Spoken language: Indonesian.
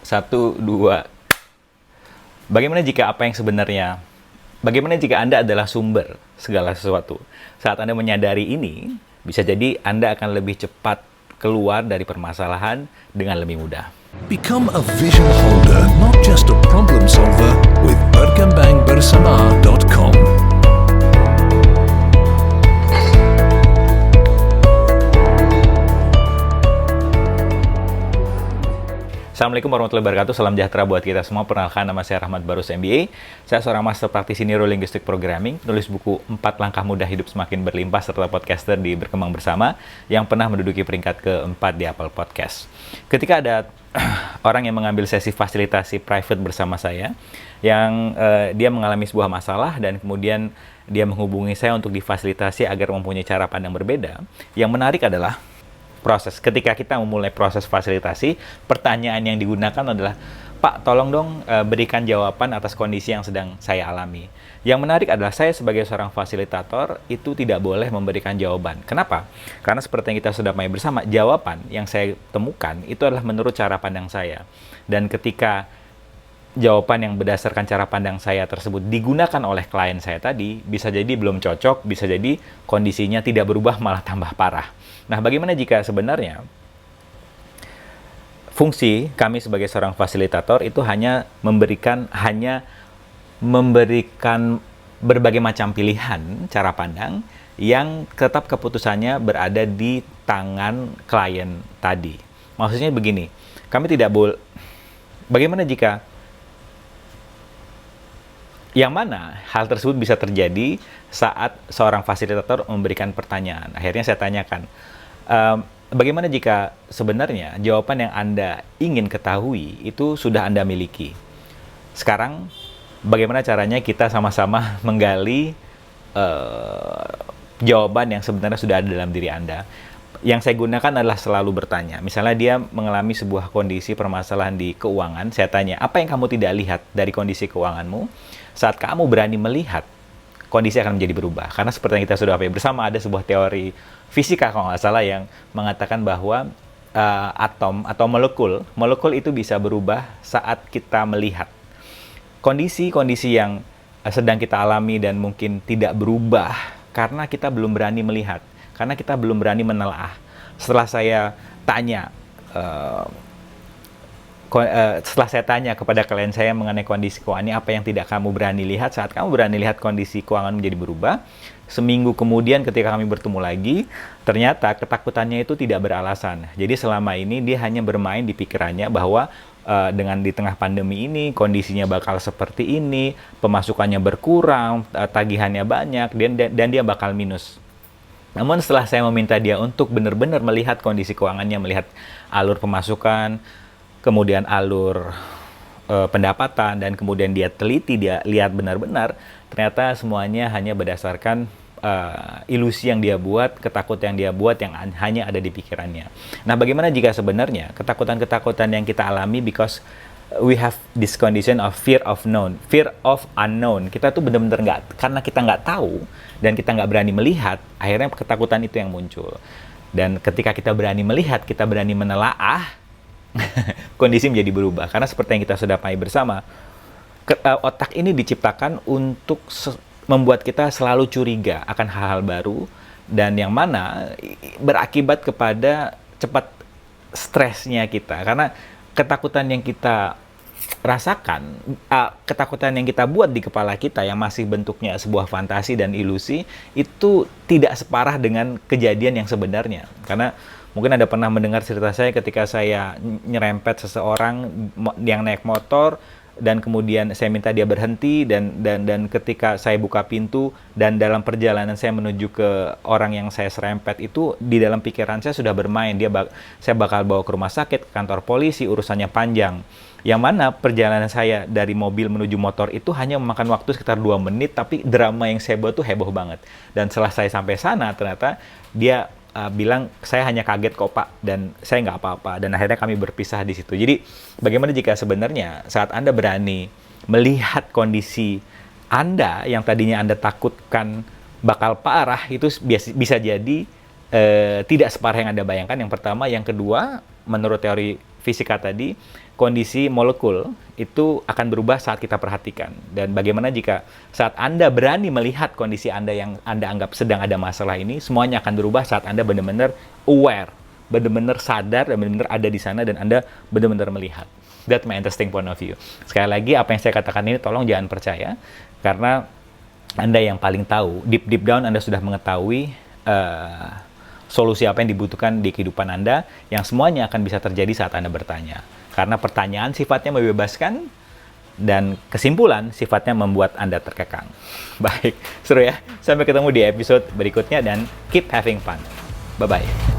Satu, dua. Bagaimana jika apa yang sebenarnya, bagaimana jika Anda adalah sumber segala sesuatu? Saat Anda menyadari ini, bisa jadi Anda akan lebih cepat keluar dari permasalahan dengan lebih mudah. Become a vision holder, not just a problem solver with berkembangbersama.com. Assalamualaikum warahmatullahi wabarakatuh, salam sejahtera buat kita semua. Perkenalkan, nama saya Rahmat Barus MBA. Saya seorang master praktisi Neurolinguistic Programming, penulis buku 4 Langkah Mudah Hidup Semakin Berlimpah, serta podcaster di Berkembang Bersama yang pernah menduduki peringkat keempat di Apple Podcast. Ketika ada orang yang mengambil sesi fasilitasi private bersama saya, yang dia mengalami sebuah masalah dan kemudian dia menghubungi saya untuk difasilitasi agar mempunyai cara pandang berbeda, yang menarik adalah proses. Ketika kita memulai proses fasilitasi, pertanyaan yang digunakan adalah, Pak, tolong dong berikan jawaban atas kondisi yang sedang saya alami. Yang menarik adalah saya sebagai seorang fasilitator itu tidak boleh memberikan jawaban. Kenapa? Karena seperti yang kita sudah pahami bersama, jawaban yang saya temukan itu adalah menurut cara pandang saya. Dan ketika jawaban yang berdasarkan cara pandang saya tersebut digunakan oleh klien saya tadi, bisa jadi belum cocok, bisa jadi kondisinya tidak berubah, malah tambah parah. Nah, bagaimana jika sebenarnya fungsi kami sebagai seorang fasilitator itu hanya memberikan berbagai macam pilihan cara pandang yang tetap keputusannya berada di tangan klien tadi. Maksudnya begini, kami tidak boleh, bagaimana jika yang mana hal tersebut bisa terjadi saat seorang fasilitator memberikan pertanyaan. Akhirnya saya tanyakan, bagaimana jika sebenarnya jawaban yang Anda ingin ketahui itu sudah Anda miliki? Sekarang, bagaimana caranya kita sama-sama menggali jawaban yang sebenarnya sudah ada dalam diri Anda? Yang saya gunakan adalah selalu bertanya. Misalnya dia mengalami sebuah kondisi permasalahan di keuangan, saya tanya, apa yang kamu tidak lihat dari kondisi keuanganmu? Saat kamu berani melihat, kondisi akan menjadi berubah. Karena seperti yang kita sudah pahami bersama, ada sebuah teori fisika kalau nggak salah yang mengatakan bahwa atom atau molekul itu bisa berubah saat kita melihat. Kondisi-kondisi yang sedang kita alami dan mungkin tidak berubah karena kita belum berani melihat, karena kita belum berani menelaah. Setelah saya tanya kepada klien saya mengenai kondisi keuangan ini, apa yang tidak kamu berani lihat? Saat kamu berani lihat kondisi keuangan menjadi berubah, seminggu kemudian ketika kami bertemu lagi, ternyata ketakutannya itu tidak beralasan. Jadi selama ini dia hanya bermain di pikirannya bahwa dengan di tengah pandemi ini, kondisinya bakal seperti ini, pemasukannya berkurang, tagihannya banyak, dan dia bakal minus. Namun setelah saya meminta dia untuk benar-benar melihat kondisi keuangannya, melihat alur pemasukan, kemudian alur pendapatan, dan kemudian dia teliti, dia lihat benar-benar, ternyata semuanya hanya berdasarkan ilusi yang dia buat, ketakutan yang dia buat yang hanya ada di pikirannya. Nah, bagaimana jika sebenarnya ketakutan-ketakutan yang kita alami because we have this condition of fear of unknown. Kita tuh benar-benar karena kita nggak tahu dan kita nggak berani melihat, akhirnya ketakutan itu yang muncul. Dan ketika kita berani melihat, kita berani menelaah, kondisi menjadi berubah. Karena seperti yang kita sudah pahami bersama, otak ini diciptakan untuk membuat kita selalu curiga akan hal-hal baru, dan yang mana berakibat kepada cepat stresnya kita. Karena ketakutan yang kita rasakan, ketakutan yang kita buat di kepala kita yang masih bentuknya sebuah fantasi dan ilusi, itu tidak separah dengan kejadian yang sebenarnya. Karena mungkin Anda pernah mendengar cerita saya ketika saya nyerempet seseorang yang naik motor, dan kemudian saya minta dia berhenti, dan ketika saya buka pintu dan dalam perjalanan saya menuju ke orang yang saya serempet itu, di dalam pikiran saya sudah bermain, saya bakal bawa ke rumah sakit, ke kantor polisi, urusannya panjang. Yang mana perjalanan saya dari mobil menuju motor itu hanya memakan waktu sekitar 2 menit, tapi drama yang saya buat tuh heboh banget. Dan setelah saya sampai sana, ternyata dia bilang, saya hanya kaget kok Pak, dan saya nggak apa-apa, dan akhirnya kami berpisah di situ. Jadi bagaimana jika sebenarnya saat Anda berani melihat kondisi Anda yang tadinya Anda takutkan bakal parah, itu bisa jadi tidak separah yang Anda bayangkan. Yang pertama. Yang kedua, menurut teori fisika tadi, kondisi molekul itu akan berubah saat kita perhatikan. Dan bagaimana jika saat Anda berani melihat kondisi Anda yang Anda anggap sedang ada masalah ini, semuanya akan berubah saat Anda benar-benar aware, benar-benar sadar, dan benar-benar ada di sana, dan Anda benar-benar melihat. That's my interesting point of view. Sekali lagi, apa yang saya katakan ini tolong jangan percaya, karena Anda yang paling tahu, deep down Anda sudah mengetahui solusi apa yang dibutuhkan di kehidupan Anda, yang semuanya akan bisa terjadi saat Anda bertanya. Karena pertanyaan sifatnya membebaskan, dan kesimpulan sifatnya membuat Anda terkekang. Baik, seru ya. Sampai ketemu di episode berikutnya, dan keep having fun. Bye-bye.